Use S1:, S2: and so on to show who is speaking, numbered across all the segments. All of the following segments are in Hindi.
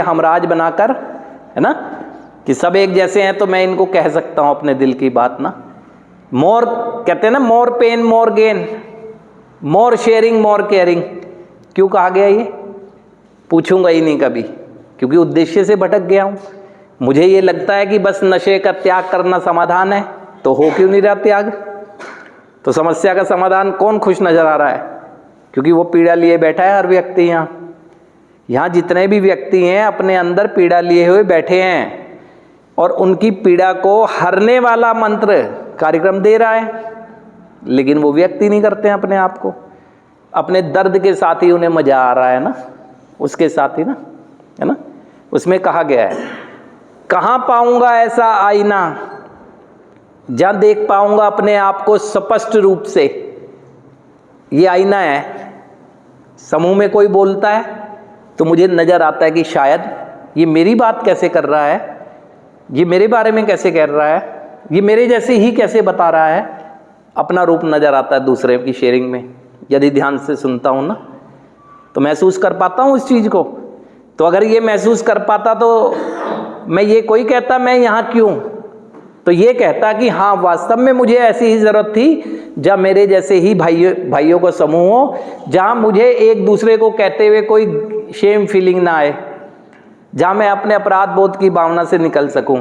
S1: हमराज बनाकर, है ना, कि सब एक जैसे हैं तो मैं इनको कह सकता हूं अपने दिल की बात ना। मोर कहते हैं ना, मोर पेन मोर गेन, मोर शेयरिंग मोर केयरिंग। क्यों कहा गया ये? पूछूंगा ही नहीं कभी, क्योंकि उद्देश्य से भटक गया हूं। मुझे ये लगता है कि बस नशे का त्याग करना समाधान है, तो हो क्यों नहीं रहा त्याग? तो समस्या का समाधान कौन खुश नजर आ रहा है? क्योंकि वो पीड़ा लिए बैठा है हर व्यक्ति। यहाँ जितने भी व्यक्ति हैं अपने अंदर पीड़ा लिए हुए बैठे हैं, और उनकी पीड़ा को हरने वाला मंत्र कार्यक्रम दे रहा है, लेकिन वो व्यक्ति नहीं करते हैं अपने आप को। अपने दर्द के साथ ही उन्हें मजा आ रहा है ना, उसके साथ ही ना, है ना। उसमें कहा गया है, कहाँ पाऊंगा ऐसा आईना जहाँ देख पाऊंगा अपने आप को स्पष्ट रूप से। ये आईना है। समूह में कोई बोलता है तो मुझे नज़र आता है कि शायद ये मेरी बात कैसे कर रहा है, ये मेरे बारे में कैसे कह रहा है, ये मेरे जैसे ही कैसे बता रहा है। अपना रूप नज़र आता है दूसरे की शेयरिंग में। यदि ध्यान से सुनता हूँ ना, तो महसूस कर पाता हूँ इस चीज़ को। तो अगर ये महसूस कर पाता तो मैं ये कोई कहता मैं यहाँ क्यों, तो ये कहता कि हाँ वास्तव में मुझे ऐसी ही ज़रूरत थी जहाँ मेरे जैसे ही भाइयों को समूह हो, जहाँ मुझे एक दूसरे को कहते हुए कोई शेम फीलिंग ना आए, जहाँ मैं अपने अपराध बोध की भावना से निकल सकूँ,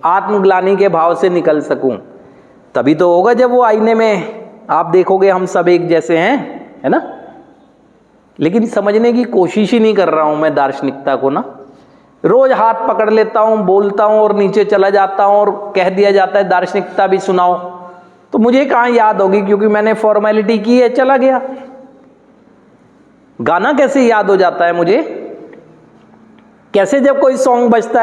S1: आत्मग्लानि के भाव से निकल सकूँ। तभी तो होगा जब वो आईने में आप देखोगे हम सब एक जैसे हैं, है ना। लेकिन समझने की कोशिश ही नहीं कर रहा हूँ मैं दार्शनिकता को ना। रोज हाथ पकड़ लेता हूँ, बोलता हूँ और नीचे चला जाता हूँ, और कह दिया जाता है दार्शनिकता भी सुनाओ, तो मुझे कहाँ याद होगी, क्योंकि मैंने फॉर्मेलिटी की है, चला गया। गाना कैसे याद हो जाता है मुझे? कैसे जब कोई सॉन्ग बजता है